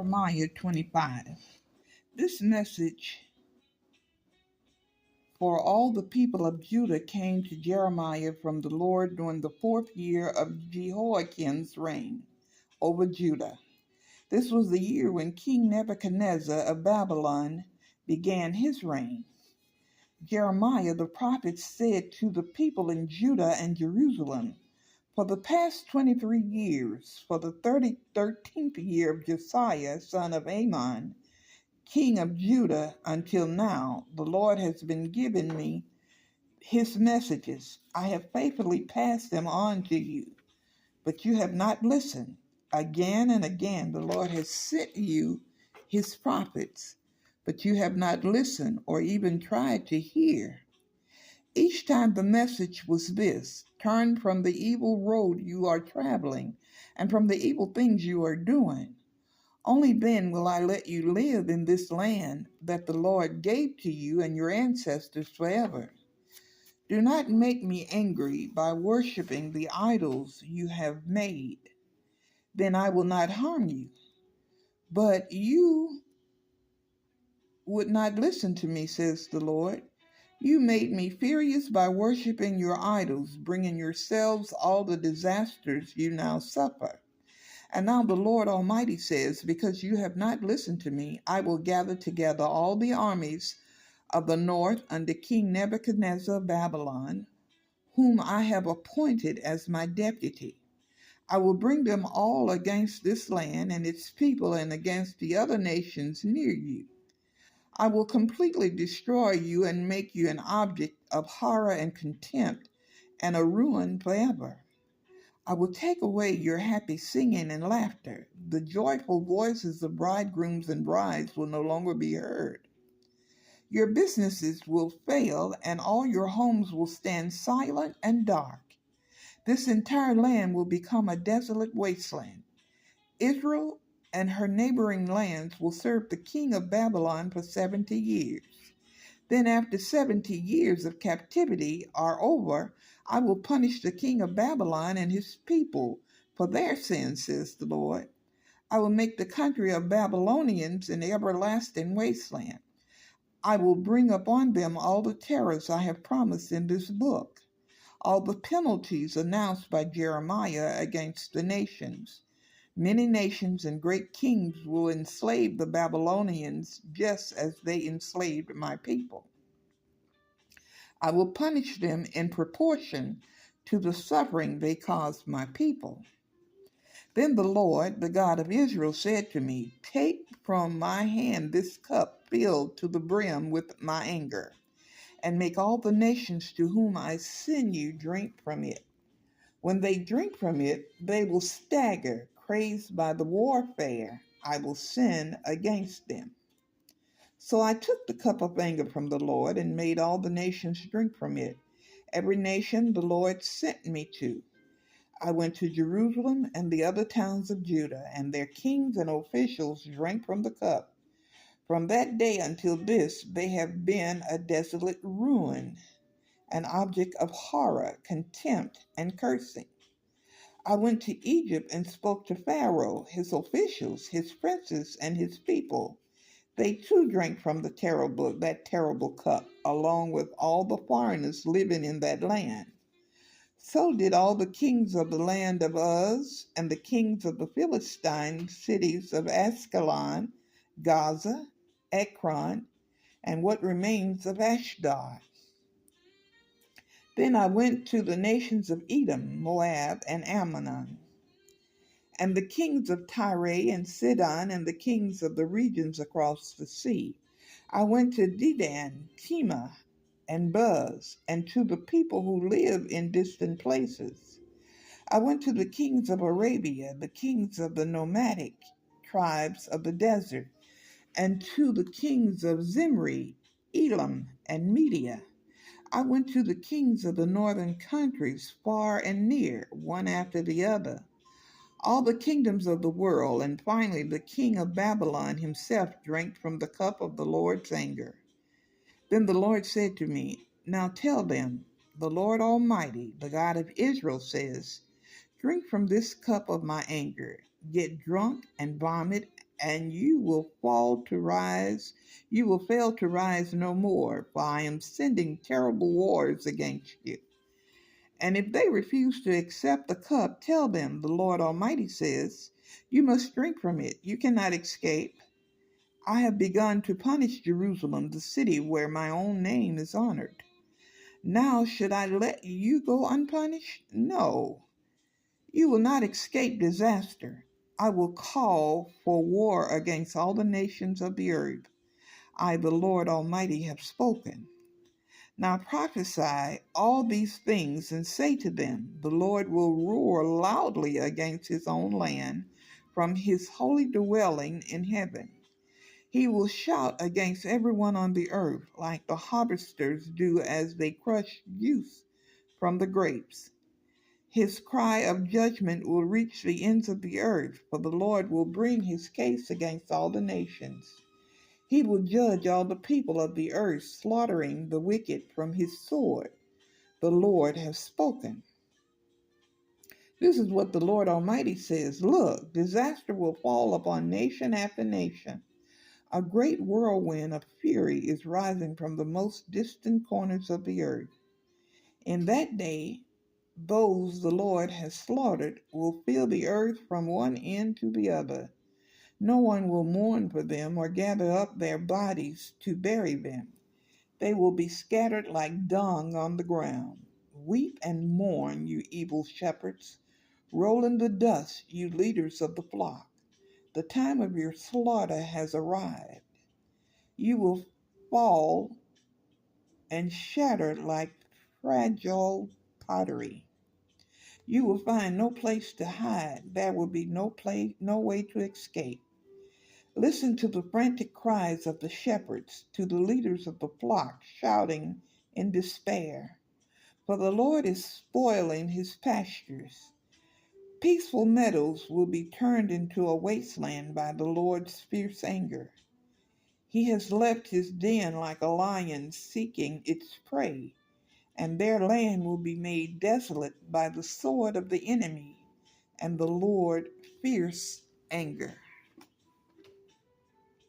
Jeremiah 25. This message for all the people of Judah came to Jeremiah from the Lord during the 4th year of Jehoiakim's reign over Judah. This was the year when King Nebuchadnezzar of Babylon began his reign. Jeremiah the prophet said to the people in Judah and Jerusalem, for the past 23 years, for the 13th year of Josiah, son of Amon, king of Judah, until now, the Lord has been giving me his messages. I have faithfully passed them on to you, but you have not listened. Again and again, the Lord has sent you his prophets, but you have not listened or even tried to hear. Each time the message was this: turn from the evil road you are traveling and from the evil things you are doing. Only then will I let you live in this land that the Lord gave to you and your ancestors forever. Do not make me angry by worshiping the idols you have made. Then I will not harm you. But you would not listen to me, says the Lord. You made me furious by worshiping your idols, bringing yourselves all the disasters you now suffer. And now the Lord Almighty says, because you have not listened to me, I will gather together all the armies of the north under King Nebuchadnezzar of Babylon, whom I have appointed as my deputy. I will bring them all against this land and its people and against the other nations near you. I will completely destroy you and make you an object of horror and contempt and a ruin forever. I will take away your happy singing and laughter. The joyful voices of bridegrooms and brides will no longer be heard. Your businesses will fail, and all your homes will stand silent and dark. This entire land will become a desolate wasteland. Israel and her neighboring lands will serve the king of Babylon for 70 years. Then, after 70 years of captivity are over, I will punish the king of Babylon and his people for their sins, says the Lord. I will make the country of Babylonians an everlasting wasteland. I will bring upon them all the terrors I have promised in this book, all the penalties announced by Jeremiah against the nations. Many nations and great kings will enslave the Babylonians just as they enslaved my people. I will punish them in proportion to the suffering they caused my people. Then the Lord, the God of Israel, said to me, take from my hand this cup filled to the brim with my anger, and make all the nations to whom I send you drink from it. When they drink from it, they will stagger, crazed by the warfare I will send against them. So I took the cup of anger from the Lord and made all the nations drink from it. Every nation the Lord sent me to. I went to Jerusalem and the other towns of Judah, and their kings and officials drank from the cup. From that day until this, they have been a desolate ruin, an object of horror, contempt, and cursing. I went to Egypt and spoke to Pharaoh, his officials, his princes, and his people. They too drank from that terrible cup, along with all the foreigners living in that land. So did all the kings of the land of Uz and the kings of the Philistine cities of Askelon, Gaza, Ekron, and what remains of Ashdod. Then I went to the nations of Edom, Moab, and Ammon, and the kings of Tyre and Sidon, and the kings of the regions across the sea. I went to Dedan, Tema, and Buz, and to the people who live in distant places. I went to the kings of Arabia, the kings of the nomadic tribes of the desert, and to the kings of Zimri, Elam, and Media. I went to the kings of the northern countries, far and near, one after the other, all the kingdoms of the world, and finally the king of Babylon himself drank from the cup of the Lord's anger. Then the Lord said to me, now tell them, the Lord Almighty, the God of Israel, says, drink from this cup of my anger, get drunk and vomit and you will fail to rise no more, for I am sending terrible wars against you. And if they refuse to accept the cup, tell them, the Lord Almighty says, you must drink from it. You cannot escape. I have begun to punish Jerusalem, the city where my own name is honored. Now should I let you go unpunished? No, you will not escape disaster. I will call for war against all the nations of the earth. I, the Lord Almighty, have spoken. Now prophesy all these things and say to them, the Lord will roar loudly against his own land from his holy dwelling in heaven. He will shout against everyone on the earth like the harvesters do as they crush juice from the grapes. His cry of judgment will reach the ends of the earth, for the Lord will bring his case against all the nations. He will judge all the people of the earth, slaughtering the wicked from his sword. The Lord has spoken. This is what the Lord Almighty says. Look, disaster will fall upon nation after nation. A great whirlwind of fury is rising from the most distant corners of the earth. In that day, those the Lord has slaughtered will fill the earth from one end to the other. No one will mourn for them or gather up their bodies to bury them. They will be scattered like dung on the ground. Weep and mourn, you evil shepherds. Roll in the dust, you leaders of the flock. The time of your slaughter has arrived. You will fall and shatter like fragile pottery. You will find no place to hide. There will be no way to escape. Listen to the frantic cries of the shepherds, to the leaders of the flock shouting in despair. For the Lord is spoiling his pastures. Peaceful meadows will be turned into a wasteland by the Lord's fierce anger. He has left his den like a lion seeking its prey, and their land will be made desolate by the sword of the enemy and the Lord's fierce anger.